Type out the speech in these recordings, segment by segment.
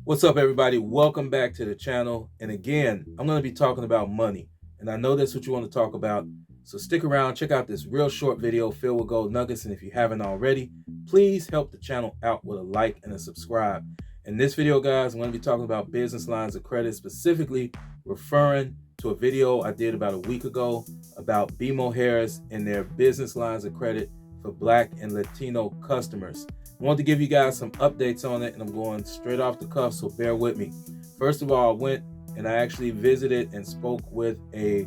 What's up, everybody? Welcome back to the channel. And again, I'm going to be talking about money. And I know that's what you want to talk about. So stick around, check out this real short video filled with gold nuggets. And if you haven't already, please help the channel out with a like and a subscribe. In this video, guys, I'm going to be talking about business lines of credit, specifically referring to a video I did about a week ago about BMO Harris and their business lines of credit for Black and Latino customers. I want to give you guys some updates on it, and I'm going straight off the cuff, so bear with me. First of all, I went and I actually visited and spoke with a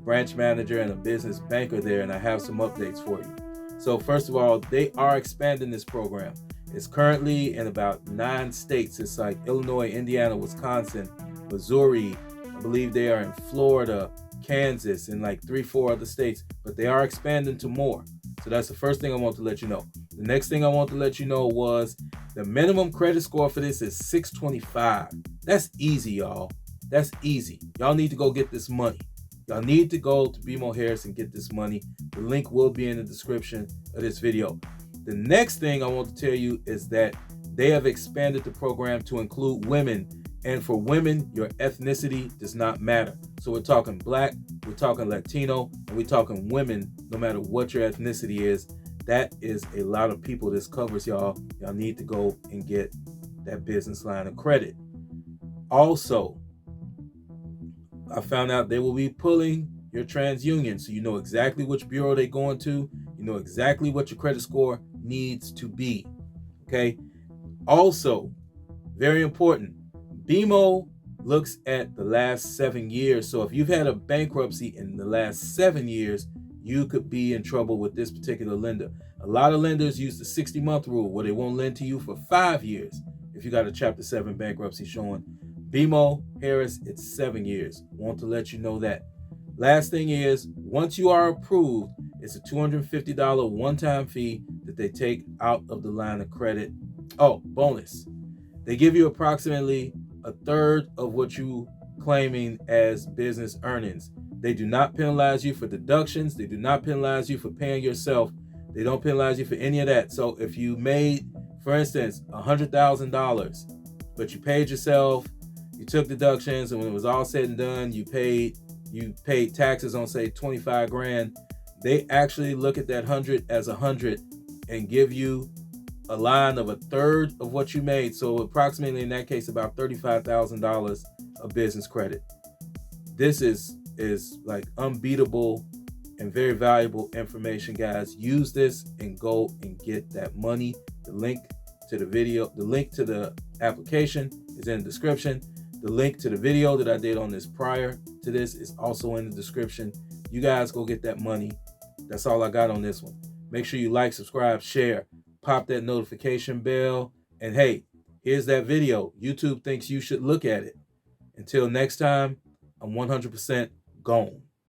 branch manager and a business banker there, and I have some updates for you. So first of all, they are expanding this program. It's currently in about 9 states. It's like Illinois, Indiana, Wisconsin, Missouri. I believe they are in Florida, Kansas, and like 3-4 other states, but they are expanding to more. So that's the first thing I want to let you know. The next thing I want to let you know was the minimum credit score for this is 625. That's easy, y'all. That's easy. Y'all need to go get this money. Y'all need to go to BMO Harris and get this money. The link will be in the description of this video. The next thing I want to tell you is that they have expanded the program to include women. And for women, your ethnicity does not matter. So we're talking Black, we're talking Latino, and we're talking women, no matter what your ethnicity is. That is a lot of people this covers, y'all. Y'all need to go and get that business line of credit. Also, I found out they will be pulling your TransUnion, so you know exactly which bureau they're going to. You know exactly what your credit score needs to be. Okay. Also, very important, BMO looks at the last 7 years. So if you've had a bankruptcy in the last 7 years, you could be in trouble with this particular lender. A lot of lenders use the 60-month rule where they won't lend to you for 5 years if you got a Chapter 7 bankruptcy showing. BMO Harris, it's 7 years. Want to let you know that. Last thing is, once you are approved, it's a $250 one-time fee that they take out of the line of credit. Oh, bonus. They give you approximately a third of what you claiming as business earnings. They do not penalize you for deductions. They do not penalize you for paying yourself. They don't penalize you for any of that. So if you made, for instance, $100,000, but you paid yourself, you took deductions, and when it was all said and done, you paid taxes on, say, 25 grand, they actually look at that 100 as 100 and give you a line of a third of what you made. So approximately, in that case, about $35,000 of business credit. This is like unbeatable and very valuable information, guys. Use this and go and get that money. The link to the video, the link to the application is in the description. The link to the video that I did on this prior to this is also in the description. You guys go get that money. That's all I got on this one. Make sure you like, subscribe, share, pop that notification bell, and hey, here's that video. YouTube thinks you should look at it. Until next time, I'm 100% gone.